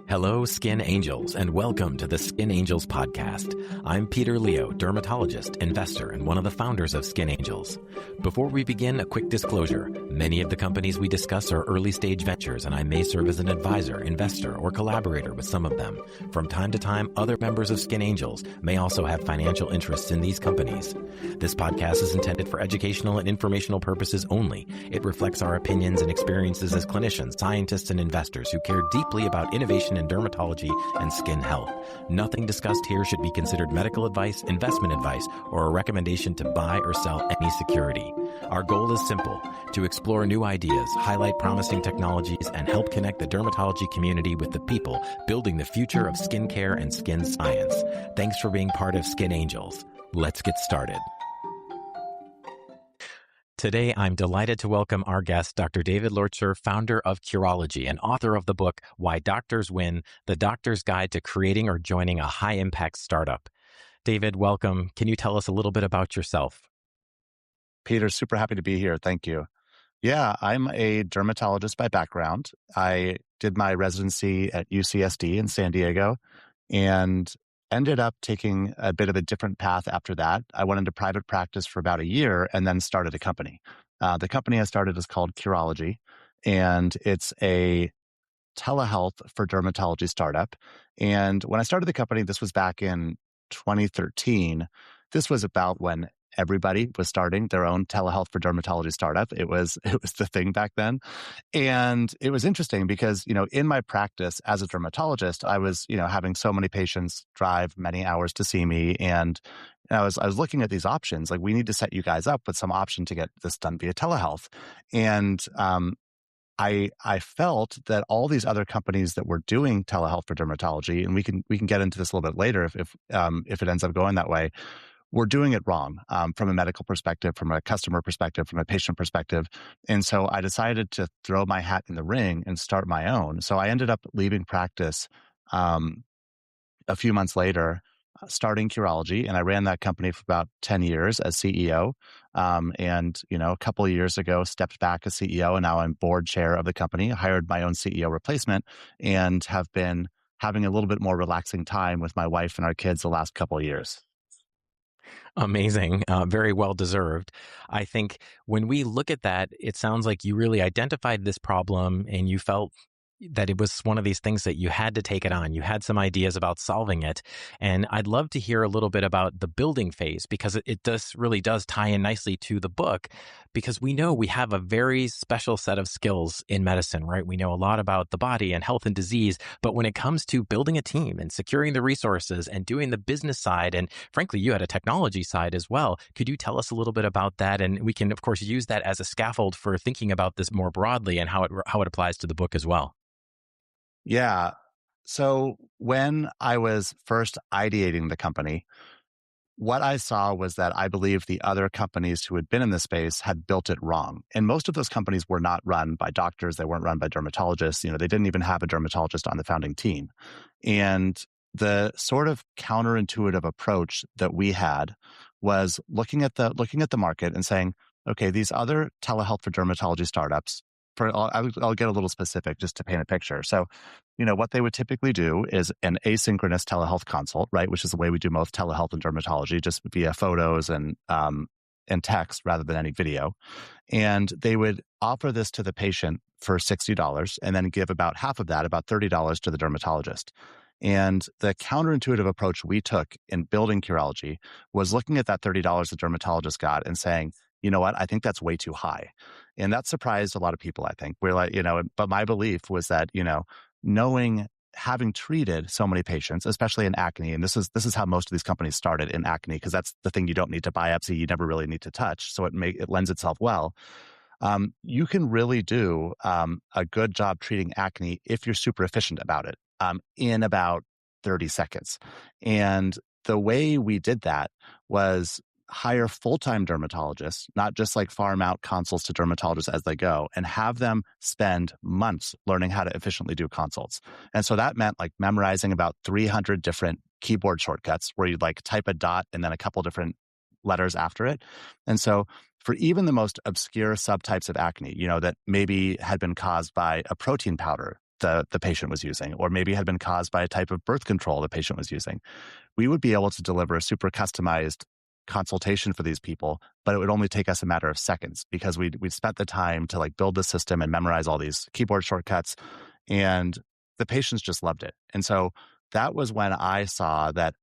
Hello, Skin Angels, and welcome to the Skin Angels podcast. I'm Peter Leo, dermatologist, investor, and one of the founders of Skin Angels. Before we begin, a quick disclosure. Many of the companies we discuss are early-stage ventures, and I may serve as an advisor, investor, or collaborator with some of them. From time to time, other members of Skin Angels may also have financial interests in these companies. This podcast is intended for educational and informational purposes only. It reflects our opinions and experiences as clinicians, scientists, and investors who care deeply about innovation in dermatology and skin health. Nothing discussed here should be considered medical advice, investment advice, or a recommendation to buy or sell any security. Our goal is simple: to explore new ideas, highlight promising technologies, and help connect the dermatology community with the people building the future of skincare and skin science. Thanks for being part of Skin Angels. Let's get started. Today, I'm delighted to welcome our guest, Dr. David Lortscher, founder of Curology and author of the book, Why Doctors Win, The Doctor's Guide to Creating or Joining a High-Impact Startup. David, welcome. Can you tell us a little bit about yourself? Peter, super happy to be here. Thank you. Yeah, I'm a dermatologist by background. I did my residency at UCSD in San Diego and ended up taking a bit of a different path after that. I went into private practice for about a year and then started a company. The company I started is called Curology, and it's a telehealth for dermatology startup. And when I started the company, this was back in 2013. This was about when everybody was starting their own telehealth for dermatology startup. It was the thing back then. And it was interesting because, in my practice as a dermatologist, I was, having so many patients drive many hours to see me. And I was looking at these options, like, we need to set you guys up with some option to get this done via telehealth. And I felt that all these other companies that were doing telehealth for dermatology, and we can get into this a little bit later if it ends up going that way, we're doing it wrong from a medical perspective, from a customer perspective, from a patient perspective. And so I decided to throw my hat in the ring and start my own. So I ended up leaving practice a few months later, starting Curology, and I ran that company for about 10 years as CEO. And a couple of years ago, stepped back as CEO, and now I'm board chair of the company. I hired my own CEO replacement and have been having a little bit more relaxing time with my wife and our kids the last couple of years. Amazing. Very well deserved. I think when we look at that, it sounds like you really identified this problem and you felt that it was one of these things that you had to take it on. You had some ideas about solving it. And I'd love to hear a little bit about the building phase, because it really does tie in nicely to the book, because we know we have a very special set of skills in medicine, right? We know a lot about the body and health and disease, but when it comes to building a team and securing the resources and doing the business side, and frankly, you had a technology side as well. Could you tell us a little bit about that? And we can, of course, use that as a scaffold for thinking about this more broadly and how it applies to the book as well. Yeah. So when I was first ideating the company, what I saw was that I believe the other companies who had been in the space had built it wrong. And most of those companies were not run by doctors. They weren't run by dermatologists. They didn't even have a dermatologist on the founding team. And the sort of counterintuitive approach that we had was looking at the market and saying, okay, these other telehealth for dermatology startups, I'll get a little specific just to paint a picture. So, what they would typically do is an asynchronous telehealth consult, right? Which is the way we do most telehealth in dermatology, just via photos and text rather than any video. And they would offer this to the patient for $60 and then give about half of that, about $30 to the dermatologist. And the counterintuitive approach we took in building Curology was looking at that $30 the dermatologist got and saying, you know what, I think that's way too high. And that surprised a lot of people, I think. We're like, but my belief was that, having treated so many patients, especially in acne, and this is how most of these companies started, in acne, because that's the thing you don't need to biopsy, you never really need to touch. So it lends itself well. You can really do a good job treating acne if you're super efficient about it in about 30 seconds. And the way we did that was hire full-time dermatologists, not just like farm out consults to dermatologists as they go, and have them spend months learning how to efficiently do consults. And so that meant like memorizing about 300 different keyboard shortcuts where you'd like type a dot and then a couple different letters after it. And so for even the most obscure subtypes of acne, that maybe had been caused by a protein powder the patient was using, or maybe had been caused by a type of birth control the patient was using. We would be able to deliver a super customized consultation for these people, but it would only take us a matter of seconds because we'd spent the time to like build the system and memorize all these keyboard shortcuts, and the patients just loved it. And so that was when I saw that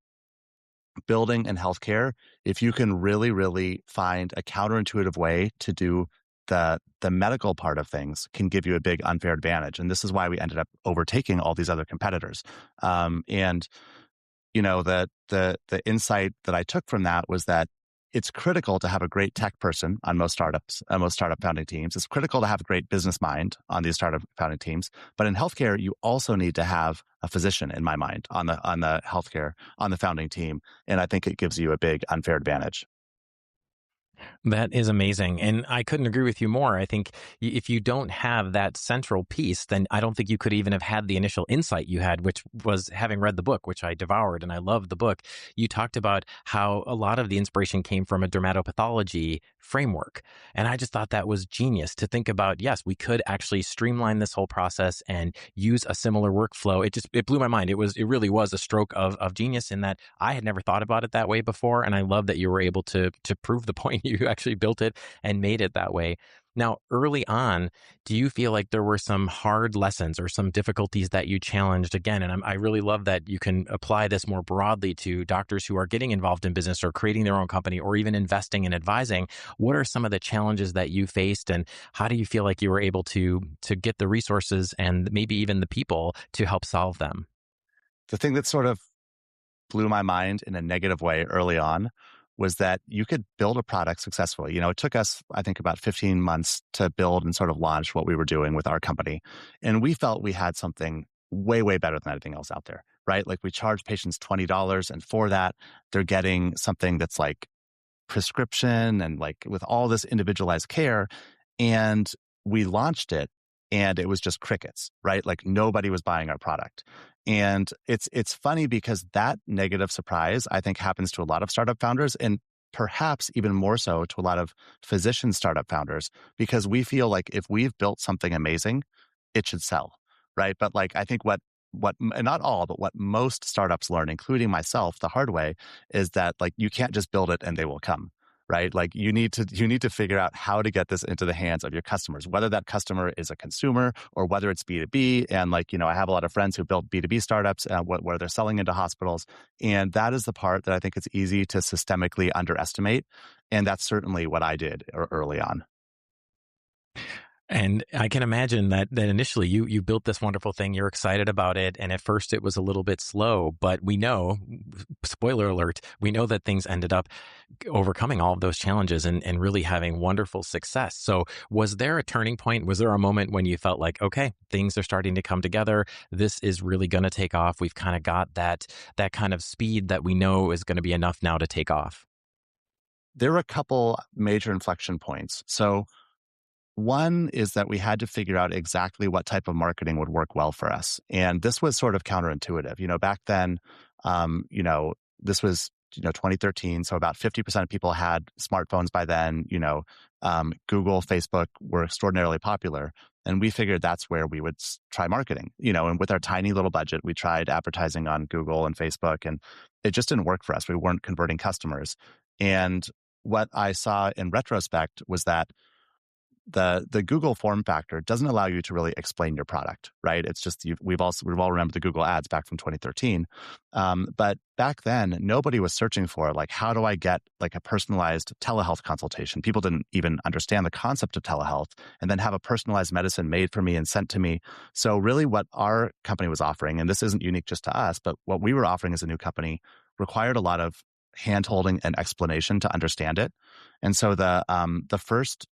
building in healthcare, if you can really, really find a counterintuitive way to do the medical part of things, can give you a big unfair advantage. And this is why we ended up overtaking all these other competitors. And the insight that I took from that was that it's critical to have a great tech person on most startups, most startup founding teams. It's critical to have a great business mind on these startup founding teams. But in healthcare, you also need to have a physician, in my mind, on the founding team. And I think it gives you a big unfair advantage. That is amazing. And I couldn't agree with you more. I think if you don't have that central piece, then I don't think you could even have had the initial insight you had, which was having read the book, which I devoured and I loved the book. You talked about how a lot of the inspiration came from a dermatopathology framework. And I just thought that was genius to think about, yes, we could actually streamline this whole process and use a similar workflow. It blew my mind. It really was a stroke of genius in that I had never thought about it that way before. And I love that you were able to prove the point. You actually built it and made it that way. Now, early on, do you feel like there were some hard lessons or some difficulties that you challenged again? And I really love that you can apply this more broadly to doctors who are getting involved in business or creating their own company or even investing and advising. What are some of the challenges that you faced, and how do you feel like you were able to get the resources and maybe even the people to help solve them? The thing that sort of blew my mind in a negative way early on was that you could build a product successfully. It took us, I think, about 15 months to build and sort of launch what we were doing with our company. And we felt we had something way, way better than anything else out there, right? Like we charge patients $20, and for that, they're getting something that's like prescription and like with all this individualized care. And we launched it and it was just crickets, right? Like nobody was buying our product. And it's funny because that negative surprise, I think, happens to a lot of startup founders, and perhaps even more so to a lot of physician startup founders, because we feel like if we've built something amazing, it should sell, right? But like I think what and not all, but what most startups learn, including myself, the hard way, is that like you can't just build it and they will come. Right? Like you need to figure out how to get this into the hands of your customers, whether that customer is a consumer or whether it's B2B. And like, I have a lot of friends who built B2B startups where they're selling into hospitals. And that is the part that I think it's easy to systemically underestimate. And that's certainly what I did early on. And I can imagine that initially you built this wonderful thing, you're excited about it, and at first it was a little bit slow, but we know, spoiler alert, we know that things ended up overcoming all of those challenges and really having wonderful success. So was there a turning point? Was there a moment when you felt like, okay, things are starting to come together, this is really going to take off, we've kind of got that kind of speed that we know is going to be enough now to take off? There were a couple major inflection points. So one is that we had to figure out exactly what type of marketing would work well for us. And this was sort of counterintuitive. Back then, this was, 2013. So about 50% of people had smartphones by then. Google, Facebook were extraordinarily popular. And we figured that's where we would try marketing, and with our tiny little budget, we tried advertising on Google and Facebook, and it just didn't work for us. We weren't converting customers. And what I saw in retrospect was that the Google form factor doesn't allow you to really explain your product, right? It's just we've all remembered the Google ads back from 2013, but back then nobody was searching for like how do I get like a personalized telehealth consultation. People didn't even understand the concept of telehealth, and then have a personalized medicine made for me and sent to me. So really, what our company was offering, and this isn't unique just to us, but what we were offering as a new company required a lot of hand-holding and explanation to understand it. And so the first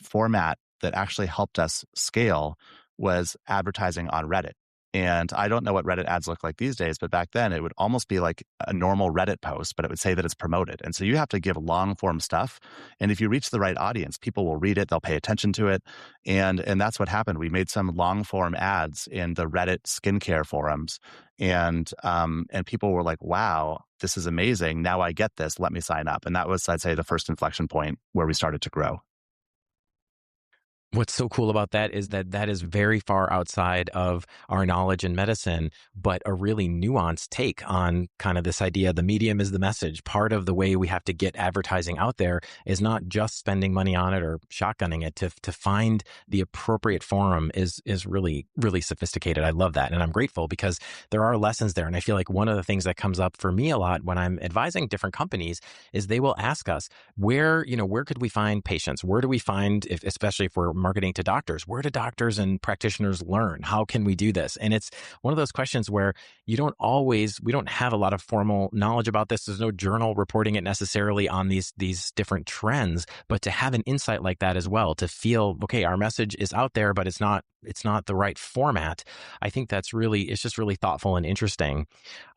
format that actually helped us scale was advertising on Reddit. And I don't know what Reddit ads look like these days, but back then it would almost be like a normal Reddit post, but it would say that it's promoted. And so you have to give long form stuff. And if you reach the right audience, people will read it, they'll pay attention to it. And that's what happened. We made some long form ads in the Reddit skincare forums. And people were like, wow, this is amazing. Now I get this. Let me sign up. And that was, I'd say, the first inflection point where we started to grow. What's so cool about that is that that is very far outside of our knowledge in medicine, but a really nuanced take on kind of this idea the medium is the message. Part of the way we have to get advertising out there is not just spending money on it or shotgunning it. To find the appropriate forum is really, really sophisticated. I love that. And I'm grateful because there are lessons there. And I feel like one of the things that comes up for me a lot when I'm advising different companies is they will ask us, where could we find patients? Where do we find, especially if we're marketing to doctors, where do doctors and practitioners learn? How can we do this? And it's one of those questions where we don't have a lot of formal knowledge about this. There's no journal reporting it necessarily on these different trends, but to have an insight like that as well, to feel, okay, our message is out there, but it's not the right format. I think it's just really thoughtful and interesting.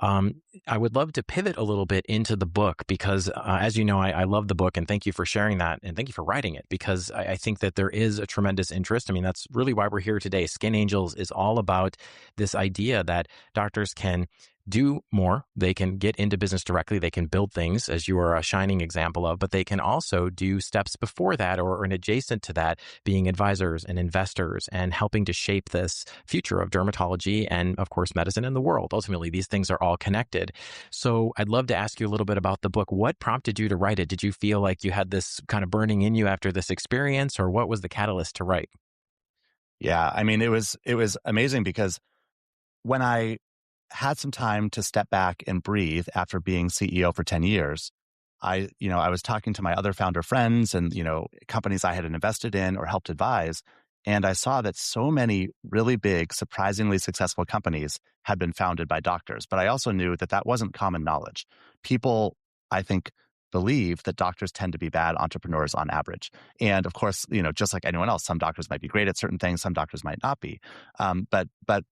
I would love to pivot a little bit into the book because, as you know, I love the book, and thank you for sharing that, and thank you for writing it, because I think that there is a tremendous interest. I mean, that's really why we're here today. Skin Angels is all about this idea that doctors can do more. They can get into business directly. They can build things, as you are a shining example of, but they can also do steps before that or an adjacent to that, being advisors and investors and helping to shape this future of dermatology and, of course, medicine in the world. Ultimately, these things are all connected. So I'd love to ask you a little bit about the book. What prompted you to write it? Did you feel like you had this kind of burning in you after this experience, or what was the catalyst to write? Yeah, I mean, it was amazing because when I had some time to step back and breathe after being CEO for 10 years, I was talking to my other founder friends and, companies I had invested in or helped advise. And I saw that so many really big, surprisingly successful companies had been founded by doctors. But I also knew that that wasn't common knowledge. People, I think, believe that doctors tend to be bad entrepreneurs on average. And of course, just like anyone else, some doctors might be great at certain things, some doctors might not be. But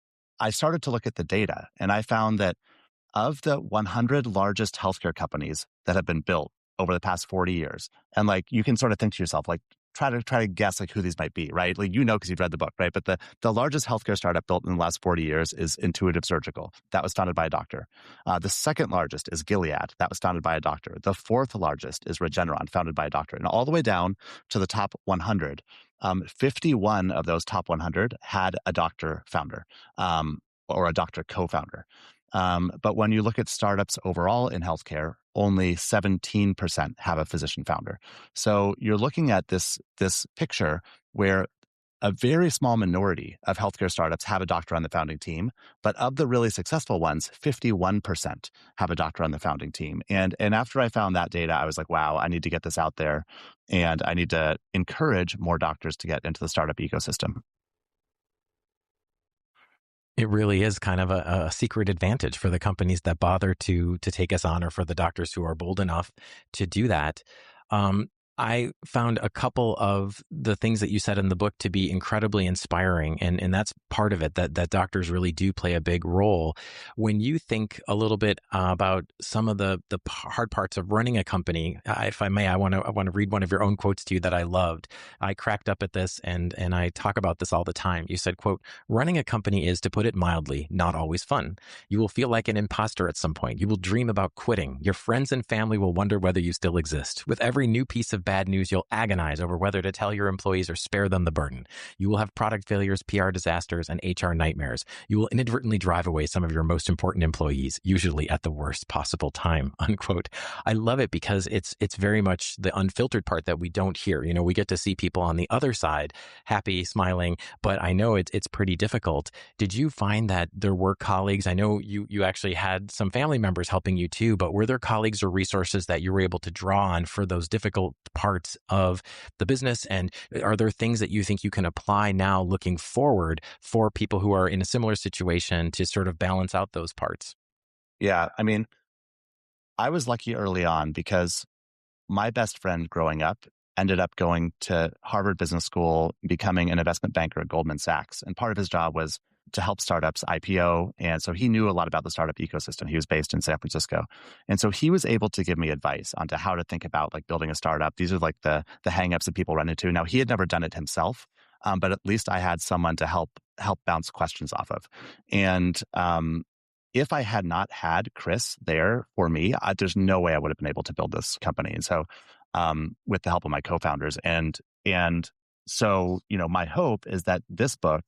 I started to look at the data, and I found that of the 100 largest healthcare companies that have been built over the past 40 years, and like you can sort of think to yourself, like try to guess like who these might be, right? Like because you've read the book, right? But the largest healthcare startup built in the last 40 years is Intuitive Surgical. That was founded by a doctor. The second largest is Gilead. That was founded by a doctor. The fourth largest is Regeneron, founded by a doctor. And all the way down to the top 100, 51 of those top 100 had a doctor founder or a doctor co-founder. But when you look at startups overall in healthcare, only 17% have a physician founder. So you're looking at this picture where a very small minority of healthcare startups have a doctor on the founding team, but of the really successful ones, 51% have a doctor on the founding team. And after I found that data, I was like, wow, I need to get this out there, and I need to encourage more doctors to get into the startup ecosystem. It really is kind of a secret advantage for the companies that bother to take us on, or for the doctors who are bold enough to do that. I found a couple of the things that you said in the book to be incredibly inspiring, and that's part of it, that doctors really do play a big role. When you think a little bit about some of the hard parts of running a company, if I may, I want to read one of your own quotes to you that I loved. I cracked up at this, and I talk about this all the time. You said, quote, "Running a company is, to put it mildly, not always fun. You will feel like an imposter at some point. You will dream about quitting. Your friends and family will wonder whether you still exist. With every new piece of bad news, you'll agonize over whether to tell your employees or spare them the burden. You will have product failures, PR disasters, and HR nightmares. You will inadvertently drive away some of your most important employees, usually at the worst possible time," unquote. I love it because it's very much the unfiltered part that we don't hear. We get to see people on the other side, happy, smiling, but I know it's pretty difficult. Did you find that there were colleagues? I know you actually had some family members helping you too, but were there colleagues or resources that you were able to draw on for those difficult parts of the business? And are there things that you think you can apply now looking forward for people who are in a similar situation to sort of balance out those parts? Yeah, I mean, I was lucky early on because my best friend growing up ended up going to Harvard Business School, becoming an investment banker at Goldman Sachs. And part of his job was to help startups IPO. And so he knew a lot about the startup ecosystem. He was based in San Francisco. And so he was able to give me advice on to how to think about like building a startup. These are like the hangups that people run into. Now, he had never done it himself, but at least I had someone to help bounce questions off of. And if I had not had Chris there for me, there's no way I would have been able to build this company. And so with the help of my co-founders and So, my hope is that this book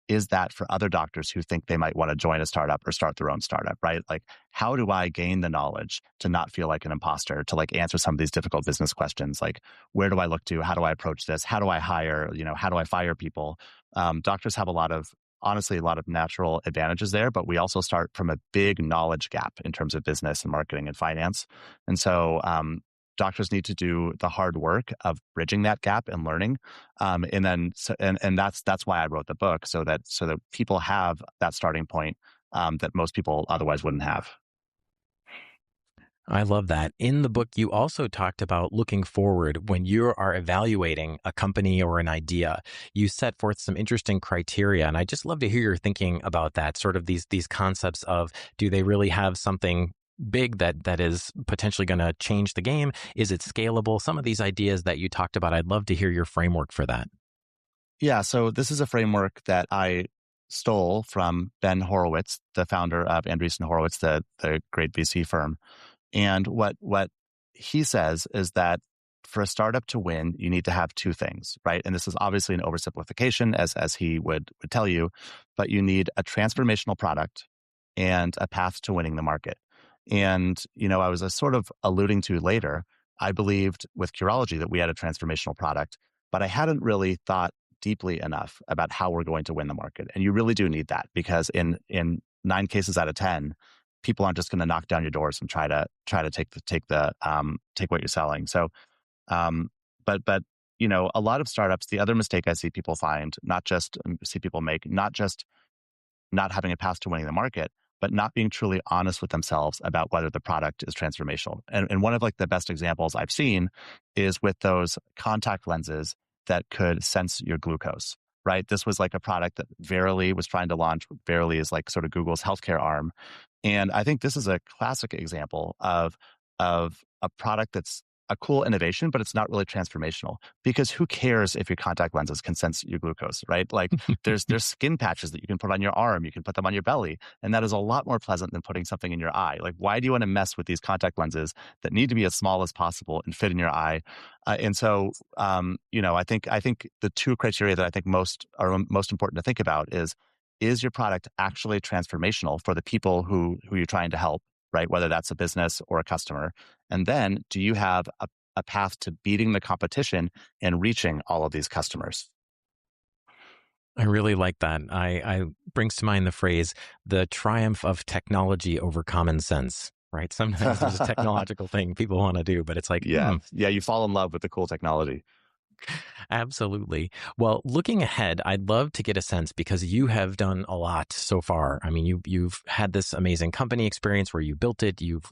is that for other doctors who think they might want to join a startup or start their own startup, right? Like, how do I gain the knowledge to not feel like an imposter, to like answer some of these difficult business questions? Like, where do I look to? How do I approach this? How do I hire? How do I fire people? Doctors have honestly, a lot of natural advantages there, but we also start from a big knowledge gap in terms of business and marketing and finance. And so, doctors need to do the hard work of bridging that gap and learning, and that's why I wrote the book, so that people have that starting point that most people otherwise wouldn't have. I love that. In the book, you also talked about looking forward when you are evaluating a company or an idea. You set forth some interesting criteria, and I just love to hear your thinking about that. Sort of these concepts of, do they really have something big that is potentially going to change the game? Is it scalable? Some of these ideas that you talked about, I'd love to hear your framework for that. Yeah, so this is a framework that I stole from Ben Horowitz, the founder of Andreessen Horowitz, the great VC firm. And what he says is that for a startup to win, you need to have two things, right? And this is obviously an oversimplification, as he would tell you, but you need a transformational product and a path to winning the market. And, I was sort of alluding to later, I believed with Curology that we had a transformational product, but I hadn't really thought deeply enough about how we're going to win the market. And you really do need that, because in 9 cases out of 10, people aren't just going to knock down your doors and try to take what you're selling. So, but a lot of startups, the other mistake I see people make, not just not having a path to winning the market, but not being truly honest with themselves about whether the product is transformational. And one of like the best examples I've seen is with those contact lenses that could sense your glucose, right? This was like a product that Verily was trying to launch. Verily is like sort of Google's healthcare arm. And I think this is a classic example of a product that's a cool innovation, but it's not really transformational, because who cares if your contact lenses can sense your glucose, right? Like there's skin patches that you can put on your arm, you can put them on your belly, and that is a lot more pleasant than putting something in your eye. Like, why do you want to mess with these contact lenses that need to be as small as possible and fit in your eye? And so, I think the two criteria that I think most important to think about is your product actually transformational for the people who you're trying to help, right? Whether that's a business or a customer. And then, do you have a path to beating the competition and reaching all of these customers? I really like that. I brings to mind the phrase, the triumph of technology over common sense, right? Sometimes there's a technological thing people want to do, but it's like, Yeah. Yeah. You fall in love with the cool technology. absolutely. Well, looking ahead, I'd love to get a sense, because you have done a lot so far. I mean, you've had this amazing company experience where you built it, you've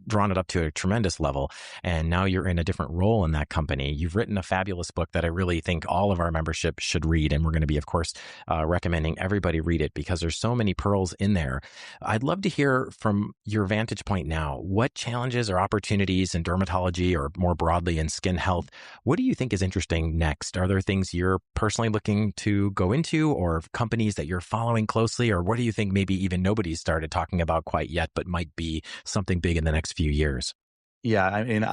drawn it up to a tremendous level, and now you're in a different role in that company. You've written a fabulous book that I really think all of our membership should read, and we're going to be, of course, recommending everybody read it, because there's so many pearls in there. I'd love to hear from your vantage point now, what challenges or opportunities in dermatology, or more broadly in skin health, what do you think is interesting next? Are there things you're personally looking to go into, or companies that you're following closely? Or what do you think maybe even nobody's started talking about quite yet, but might be something big in the next few years? Yeah. I mean,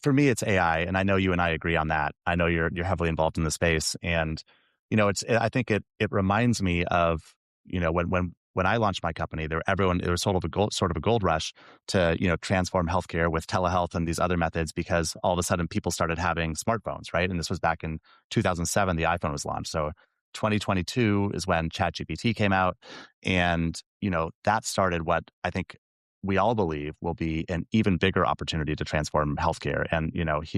for me, it's AI, and I know you and I agree on that. I know you're heavily involved in the space, and I think it reminds me of when I launched my company, there was sort of a gold rush to transform healthcare with telehealth and these other methods, because all of a sudden people started having smartphones, right? And this was back in 2007, the iPhone was launched. So 2022 is when ChatGPT came out, and that started what I think we all believe will be an even bigger opportunity to transform healthcare. And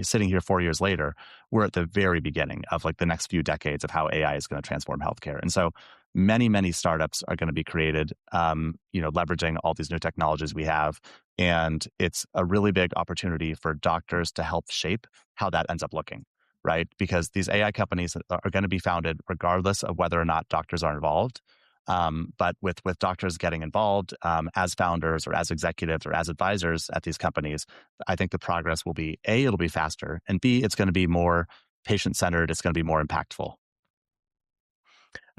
sitting here 4 years later, we're at the very beginning of like the next few decades of how AI is going to transform healthcare. And so many startups are going to be created, leveraging all these new technologies we have. And it's a really big opportunity for doctors to help shape how that ends up looking, right? Because these AI companies are going to be founded regardless of whether or not doctors are involved. But with doctors getting involved as founders or as executives or as advisors at these companies, I think the progress will be, A, it'll be faster, and B, it's going to be more patient-centered, it's going to be more impactful.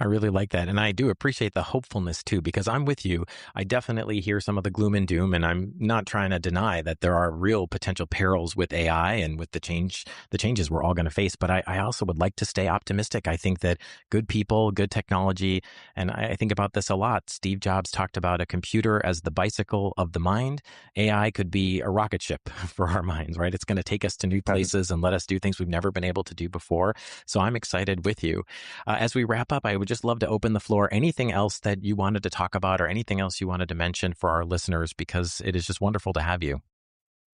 I really like that. And I do appreciate the hopefulness too, because I'm with you. I definitely hear some of the gloom and doom, and I'm not trying to deny that there are real potential perils with AI and with the changes we're all going to face. But I also would like to stay optimistic. I think that good people, good technology, and I think about this a lot. Steve Jobs talked about a computer as the bicycle of the mind. AI could be a rocket ship for our minds, right? It's going to take us to new places and let us do things we've never been able to do before. So I'm excited with you. As we wrap up, I would just love to open the floor. Anything else that you wanted to talk about or anything else you wanted to mention for our listeners, because it is just wonderful to have you.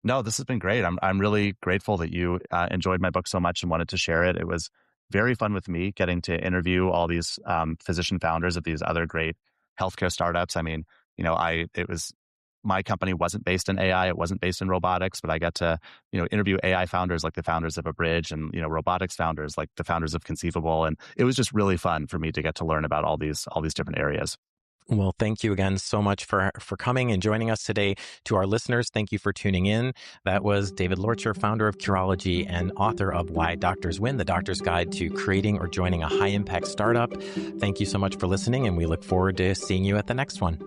No, this has been great. I'm really grateful that you enjoyed my book so much and wanted to share it. It was very fun with me getting to interview all these physician founders of these other great healthcare startups. I mean, it was my company wasn't based in AI, it wasn't based in robotics, but I got to interview AI founders like the founders of Abridge, and robotics founders like the founders of Conceivable, and it was just really fun for me to get to learn about all these different areas. Well, thank you again so much for coming and joining us today. To our listeners, thank you for tuning in. That was David Lortscher, founder of Curology and author of Why Doctors Win, the doctor's guide to creating or joining a high-impact startup. Thank you so much for listening, and we look forward to seeing you at the next one.